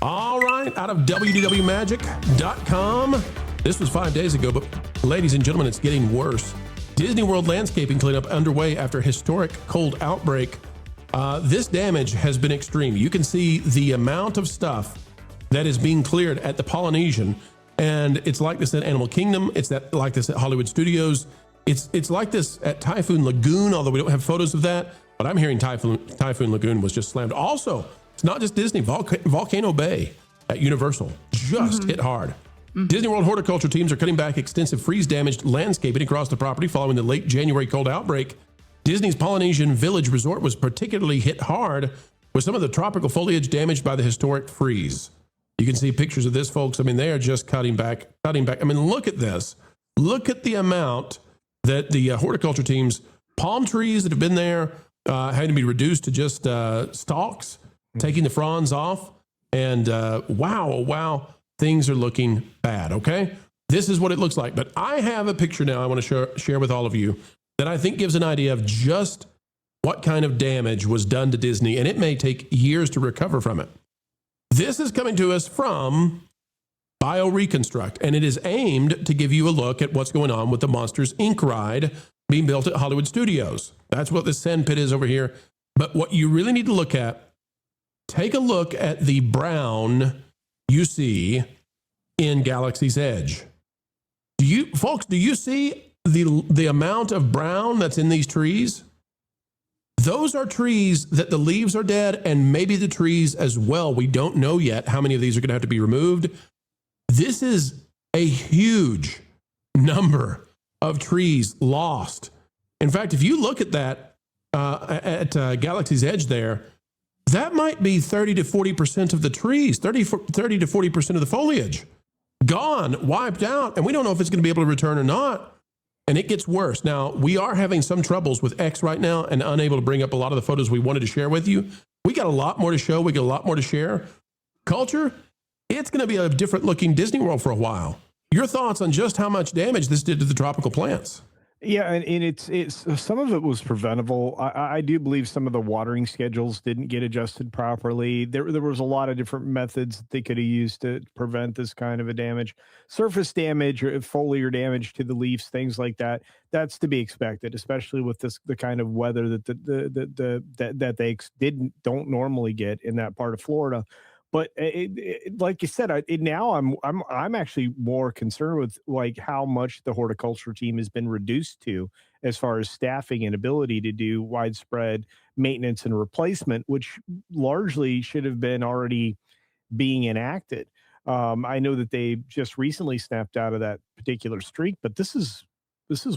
All right, out of www.magic.com. This was 5 days ago, but ladies and gentlemen, it's getting worse. Disney World landscaping cleanup underway after historic cold outbreak. This damage has been extreme. You can see the amount of stuff that is being cleared at the Polynesian, and it's like this at Animal Kingdom. It's like this at Hollywood Studios. It's like this at Typhoon Lagoon, although we don't have photos of that. But I'm hearing Typhoon Lagoon was just slammed. Also, it's not just Disney. Volcano Bay at Universal just hit hard. Disney World horticulture teams are cutting back extensive freeze-damaged landscaping across the property following the late January cold outbreak. Disney's Polynesian Village Resort was particularly hit hard with some of the tropical foliage damaged by the historic freeze. You can see pictures of this, folks. I mean, they are just cutting back. I mean, look at this. Look at the amount that the horticulture teams, palm trees that have been there, had to be reduced to just stalks, taking the fronds off. And wow, things are looking bad, okay? This is what it looks like. But I have a picture now I want to share with all of you that I think gives an idea of just what kind of damage was done to Disney, and it may take years to recover from it. This is coming to us from BioReconstruct, and it is aimed to give you a look at what's going on with the Monsters, Inc. ride being built at Hollywood Studios. That's what the sand pit is over here. But what you really need to look at, take a look at the brown you see in Galaxy's Edge. Do you see the amount of brown that's in these trees? Those are trees that the leaves are dead, and maybe the trees as well. We don't know yet how many of these are going to have to be removed. This is a huge number of trees lost. In fact, if you look at that at Galaxy's Edge there, that might be 30 to 40% of the trees, 30 to 40% of the foliage gone, wiped out, and we don't know if it's going to be able to return or not. And it gets worse. Now, we are having some troubles with X right now and unable to bring up a lot of the photos we wanted to share with you. We got a lot more to show. We got a lot more to share. Culture, it's going to be a different looking Disney World for a while. Your thoughts on just how much damage this did to the tropical plants? Yeah, and it's some of it was preventable. I do believe some of the watering schedules didn't get adjusted properly. There was a lot of different methods that they could have used to prevent this kind of a damage. Surface damage or foliar damage to the leaves, things like that. That's to be expected, especially with the kind of weather that they don't normally get in that part of Florida. But like you said, now I'm actually more concerned with like how much the horticulture team has been reduced to as far as staffing and ability to do widespread maintenance and replacement, which largely should have been already being enacted. I know that they just recently snapped out of that particular streak, but this is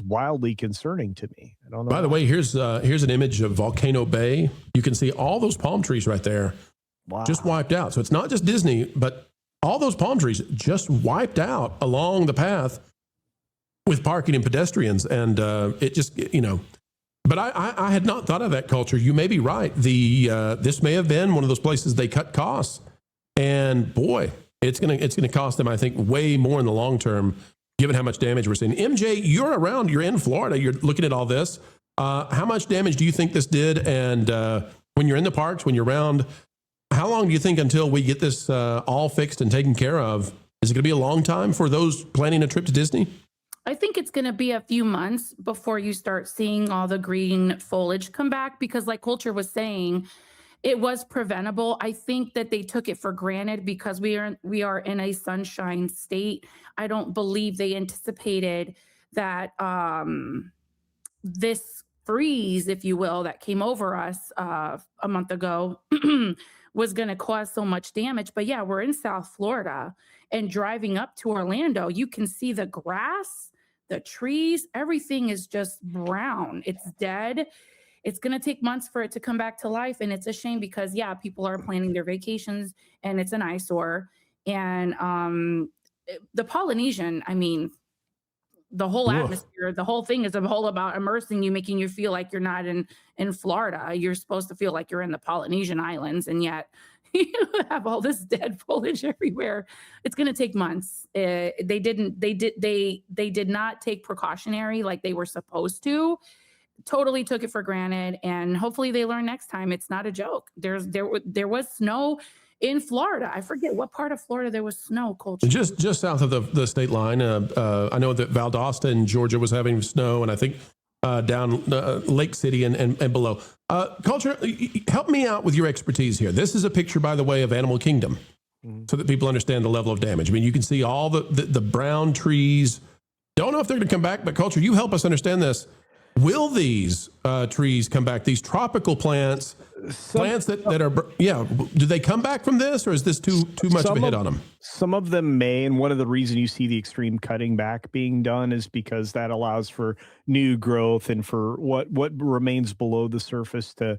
wildly concerning to me. I don't know. By the way, here's an image of Volcano Bay. You can see all those palm trees right there. Wow. Just wiped out. So it's not just Disney, but all those palm trees just wiped out along the path with parking and pedestrians. And it just, but I had not thought of that, Culture. You may be right. This may have been one of those places they cut costs. And boy, it's gonna cost them, I think, way more in the long term, given how much damage we're seeing. MJ, you're around, you're in Florida, you're looking at all this. How much damage do you think this did? And when you're in the parks, when you're around, how long do you think until we get this all fixed and taken care of? Is it going to be a long time for those planning a trip to Disney? I think it's going to be a few months before you start seeing all the green foliage come back, because like Culture was saying, it was preventable. I think that they took it for granted because we are in a sunshine state. I don't believe they anticipated that this freeze, if you will, that came over us a month ago was going to cause so much damage. But yeah, we're in South Florida, and driving up to Orlando, you can see the grass, the trees, everything is just brown. It's dead. It's going to take months for it to come back to life. And it's a shame because, yeah, people are planning their vacations and it's an eyesore. And the Polynesian, I mean, the whole atmosphere, the whole thing is all about immersing you, making you feel like you're not in Florida. You're supposed to feel like you're in the Polynesian islands, and yet you have all this dead foliage everywhere. It's going to take months. They did not take precautionary like they were supposed to. Totally took it for granted, and hopefully they learn next time. It's not a joke. There was snow in Florida. I forget what part of Florida there was snow, Culture. Just south of the state line. I know that Valdosta in Georgia was having snow, and I think down Lake City and below. Culture, help me out with your expertise here. This is a picture, by the way, of Animal Kingdom, so that people understand the level of damage. I mean, you can see all the brown trees. Don't know if they're going to come back, but Culture, you help us understand this. Will these trees come back? These tropical plants that are, do they come back from this, or is this too much of a hit on them? Some of them may, and one of the reasons you see the extreme cutting back being done is because that allows for new growth and for what remains below the surface to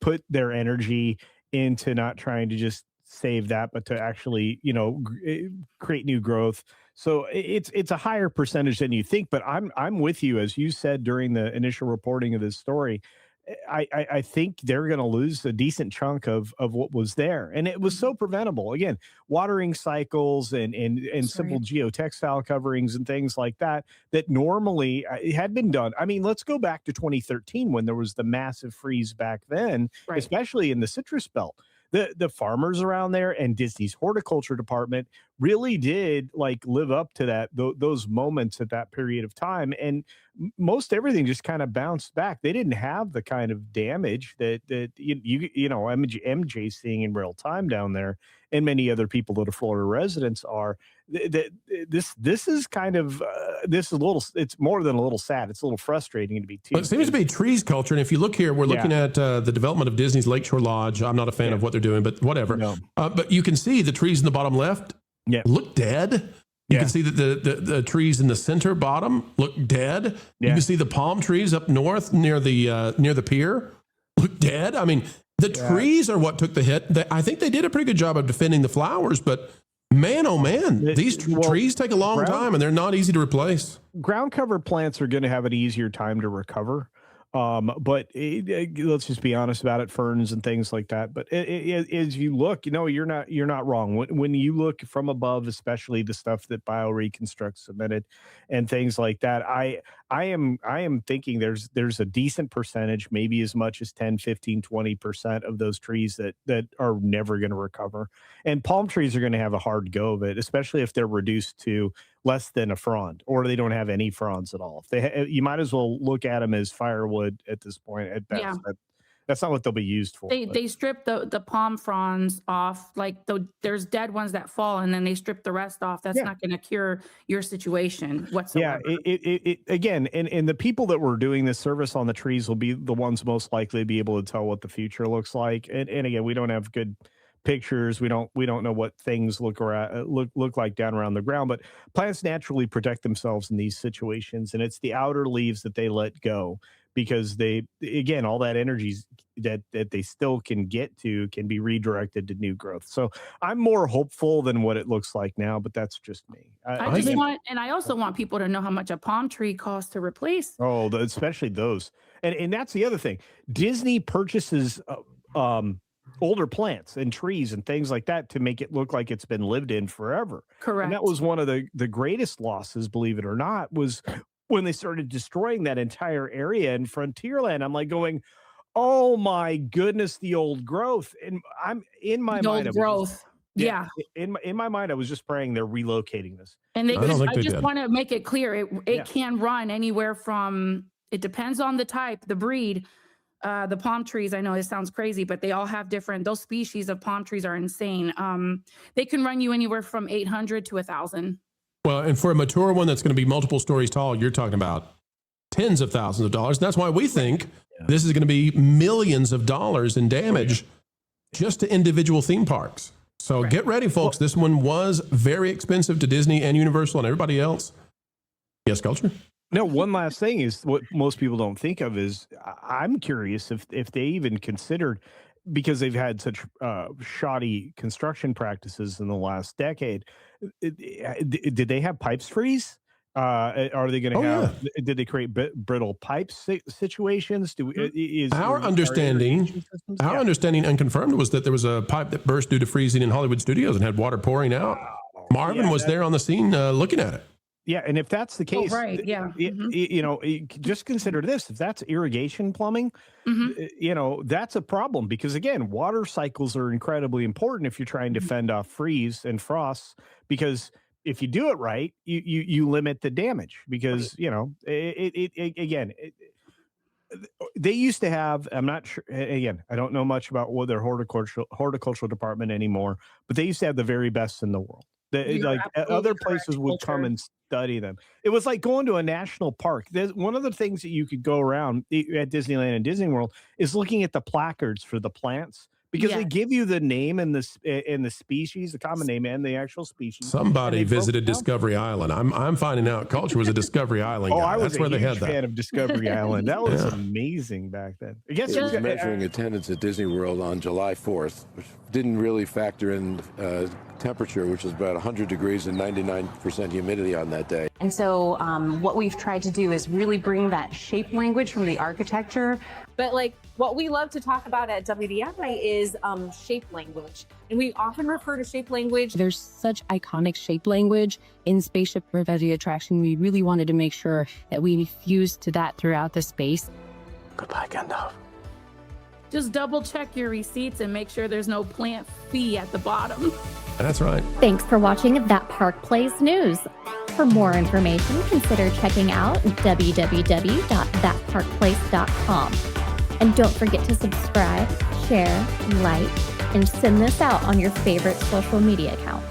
put their energy into not trying to just save that, but to actually, create new growth. So it's a higher percentage than you think, but I'm with you. As you said during the initial reporting of this story, I think they're going to lose a decent chunk of what was there. And it was so preventable. Again, watering cycles and simple geotextile coverings and things like that normally had been done. I mean, let's go back to 2013 when there was the massive freeze back then, especially in the citrus belt. The farmers around there and Disney's horticulture department really did live up to those moments at that period of time. And most everything just kind of bounced back. They didn't have the kind of damage that MJ's seeing in real time down there, and many other people that are Florida residents are. This is kind of it's more than a little sad. It's a little frustrating to be too. Well, it seems to be trees culture. And if you look here, we're looking at the development of Disney's Lakeshore Lodge. I'm not a fan of what they're doing, but whatever. No. But you can see the trees in the bottom left look dead. You can see that the trees in the center bottom look dead. You can see the palm trees up north near the pier look dead. I mean, the trees are what took the hit. I think they did a pretty good job of defending the flowers, but man, oh man, these trees take a long time and they're not easy to replace. Ground cover plants are going to have an easier time to recover. But let's just be honest about it, ferns and things like that. But as you look, you're not wrong. When you look from above, especially the stuff that BioReconstruct submitted and things like that, I am thinking there's a decent percentage, maybe as much as 10, 15, 20% of those trees that are never going to recover. And palm trees are going to have a hard go of it, especially if they're reduced to less than a frond, or they don't have any fronds at all. You might as well look at them as firewood at this point at best. Yeah. That's not what they'll be used for. They strip the palm fronds off. There's dead ones that fall, and then they strip the rest off. That's not going to cure your situation whatsoever. Yeah, it again, and the people that were doing this service on the trees will be the ones most likely to be able to tell what the future looks like. And again, we don't have good pictures. We don't know what things look like down around the ground, but plants naturally protect themselves in these situations, and it's the outer leaves that they let go because all that energy that they still can get to can be redirected to new growth. So I'm more hopeful than what it looks like now, but that's just me. I also want people to know how much a palm tree costs to replace. Oh, especially those, and that's the other thing. Disney purchases older plants and trees and things like that to make it look like it's been lived in forever. Correct. And that was one of the greatest losses, believe it or not, was when they started destroying that entire area in Frontierland. I'm going, oh my goodness, the old growth. And I'm in my mind. Old growth. In my mind, I was just praying they're relocating this. And I just want to make it clear. It can run anywhere from, it depends on the type, the breed. The palm trees, I know it sounds crazy, but they all have those species of palm trees are insane. They can run you anywhere from 800 to 1,000. Well, and for a mature one that's going to be multiple stories tall, you're talking about tens of thousands of dollars. That's why we think this is going to be millions of dollars in damage just to individual theme parks. So get ready, folks. This one was very expensive to Disney and Universal and everybody else. Yes, Culture? No, one last thing is what most people don't think of is I'm curious if they even considered, because they've had such shoddy construction practices in the last decade, did they have pipes freeze? Are they going to have? Yeah. Did they create brittle pipe situations? Our understanding unconfirmed was that there was a pipe that burst due to freezing in Hollywood studios and had water pouring out. Wow. Marvin was there on the scene looking at it. Yeah, and if that's the case, right. Yeah. just consider this: if that's irrigation plumbing, that's a problem because again, water cycles are incredibly important if you're trying to fend off freeze and frost. Because if you do it right, you limit the damage. Because they used to have. I'm not sure. Again, I don't know much about what their horticultural department anymore, but they used to have the very best in the world. Other places would come and study them. It was like going to a national park. There's one of the things that you could go around at Disneyland and Disney World is looking at the placards for the plants because they give you the name and the species, the common name and the actual species. Somebody visited Discovery Island. I'm finding out Culture was a Discovery Island guy. I was That's where they had that. fan of Discovery Island. That was amazing back then. I guess it was measuring attendance at Disney World on July 4th, which didn't really factor in temperature, which was about 100 degrees and 99% humidity on that day. And so what we've tried to do is really bring that shape language from the architecture. But like what we love to talk about at WDI is shape language. And we often refer to shape language. There's such iconic shape language in Spaceship Rivetti Attraction. We really wanted to make sure that we fused to that throughout the space. Goodbye, Gandalf. Just double check your receipts and make sure there's no plant fee at the bottom. That's right. Thanks for watching That Park Plays News. For more information, consider checking out www.thatparkplace.com. And don't forget to subscribe, share, like, and send this out on your favorite social media accounts.